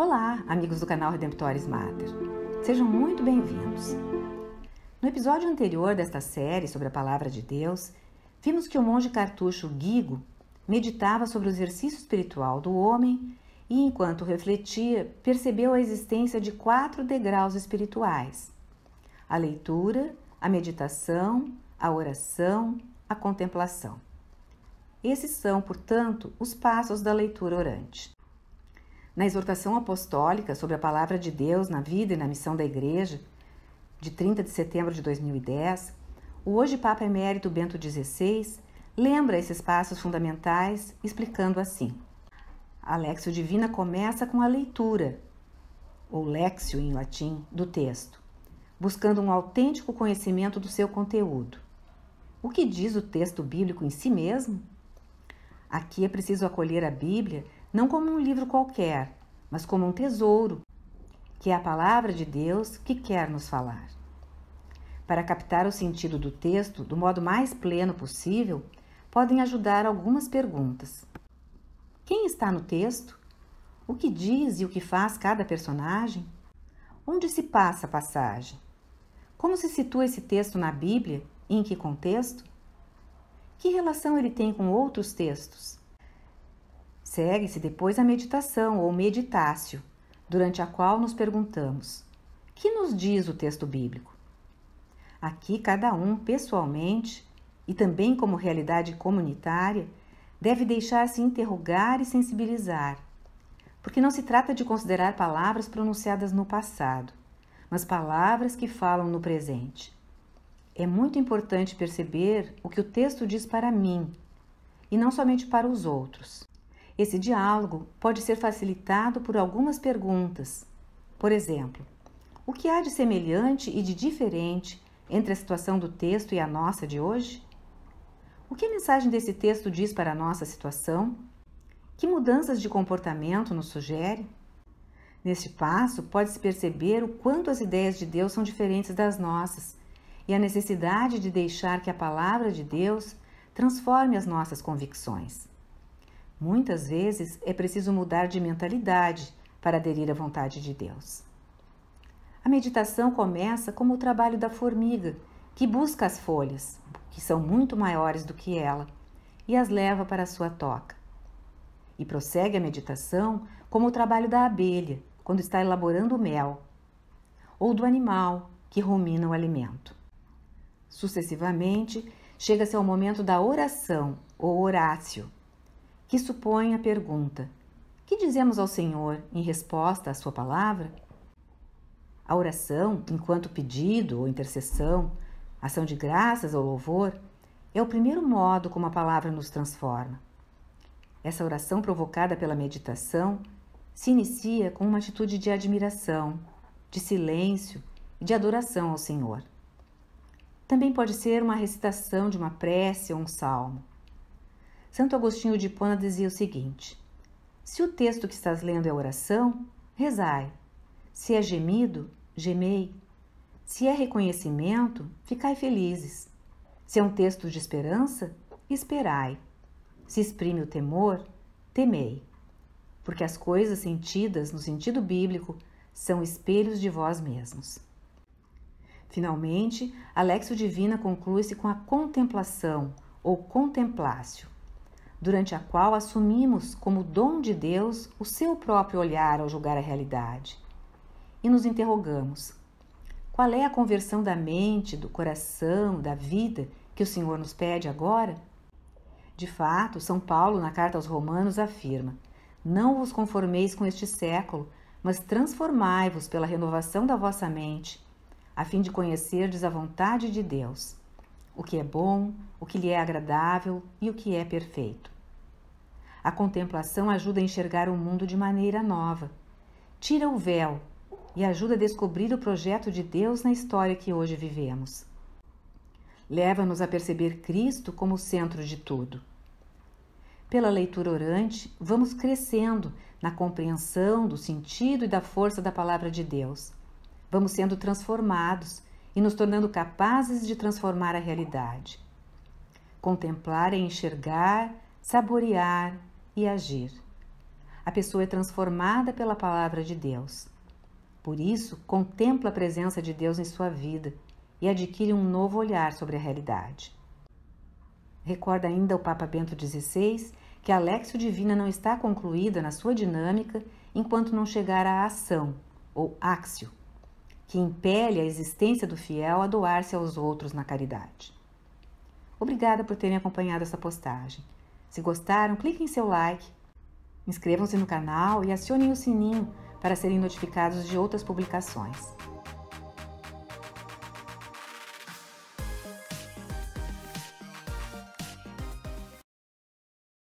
Olá, amigos do canal Redemptoris Mater. Sejam muito bem-vindos. No episódio anterior desta série sobre a Palavra de Deus, vimos que o monge cartucho Guigo meditava sobre o exercício espiritual do homem e, enquanto refletia, percebeu a existência de 4 degraus espirituais: a leitura, a meditação, a oração, a contemplação. Esses são, portanto, os passos da leitura orante. Na exortação apostólica sobre a Palavra de Deus na vida e na missão da Igreja, de 30 de setembro de 2010, o hoje Papa Emérito Bento XVI lembra esses passos fundamentais, explicando assim: a Lectio Divina começa com a leitura, ou Lectio em latim, do texto, buscando um autêntico conhecimento do seu conteúdo. O que diz o texto bíblico em si mesmo? Aqui é preciso acolher a Bíblia não como um livro qualquer, mas como um tesouro, que é a Palavra de Deus que quer nos falar. Para captar o sentido do texto do modo mais pleno possível, podem ajudar algumas perguntas. Quem está no texto? O que diz e o que faz cada personagem? Onde se passa a passagem? Como se situa esse texto na Bíblia e em que contexto? Que relação ele tem com outros textos? Segue-se depois a meditação ou meditácio, durante a qual nos perguntamos: que nos diz o texto bíblico? Aqui cada um, pessoalmente, e também como realidade comunitária, deve deixar-se interrogar e sensibilizar, porque não se trata de considerar palavras pronunciadas no passado, mas palavras que falam no presente. É muito importante perceber o que o texto diz para mim, e não somente para os outros. Esse diálogo pode ser facilitado por algumas perguntas. Por exemplo, o que há de semelhante e de diferente entre a situação do texto e a nossa de hoje? O que a mensagem desse texto diz para a nossa situação? Que mudanças de comportamento nos sugere? Neste passo, pode-se perceber o quanto as ideias de Deus são diferentes das nossas e a necessidade de deixar que a Palavra de Deus transforme as nossas convicções. Muitas vezes é preciso mudar de mentalidade para aderir à vontade de Deus. A meditação começa como o trabalho da formiga, que busca as folhas, que são muito maiores do que ela, e as leva para a sua toca. E prossegue a meditação como o trabalho da abelha, quando está elaborando o mel, ou do animal, que rumina o alimento. Sucessivamente, chega-se ao momento da oração, ou orácio, que supõe a pergunta: que dizemos ao Senhor em resposta à sua palavra? A oração, enquanto pedido ou intercessão, ação de graças ou louvor, é o primeiro modo como a palavra nos transforma. Essa oração provocada pela meditação se inicia com uma atitude de admiração, de silêncio e de adoração ao Senhor. Também pode ser uma recitação de uma prece ou um salmo. Santo Agostinho de Hipona dizia o seguinte: se o texto que estás lendo é oração, rezai. Se é gemido, gemei. Se é reconhecimento, ficai felizes. Se é um texto de esperança, esperai. Se exprime o temor, temei. Porque as coisas sentidas no sentido bíblico são espelhos de vós mesmos. Finalmente, a Lectio Divina conclui-se com a contemplação ou contemplácio, durante a qual assumimos como dom de Deus o seu próprio olhar ao julgar a realidade. E nos interrogamos: qual é a conversão da mente, do coração, da vida que o Senhor nos pede agora? De fato, São Paulo, na carta aos Romanos, afirma: não vos conformeis com este século, mas transformai-vos pela renovação da vossa mente, a fim de conhecerdes a vontade de Deus, o que é bom, o que lhe é agradável e o que é perfeito. A contemplação ajuda a enxergar o mundo de maneira nova, tira o véu e ajuda a descobrir o projeto de Deus na história que hoje vivemos. Leva-nos a perceber Cristo como o centro de tudo. Pela leitura orante, vamos crescendo na compreensão do sentido e da força da Palavra de Deus. Vamos sendo transformados e nos tornando capazes de transformar a realidade. Contemplar é enxergar, saborear e agir. a pessoa é transformada pela palavra de Deus. Por isso, contempla a presença de Deus em sua vida e adquire um novo olhar sobre a realidade. Recorda ainda o Papa Bento XVI que a Léxio Divina não está concluída na sua dinâmica enquanto não chegar à ação, ou axio, que impele a existência do fiel a doar-se aos outros na caridade. Obrigada por terem acompanhado essa postagem. Se gostaram, cliquem em seu like, inscrevam-se no canal e acionem o sininho para serem notificados de outras publicações.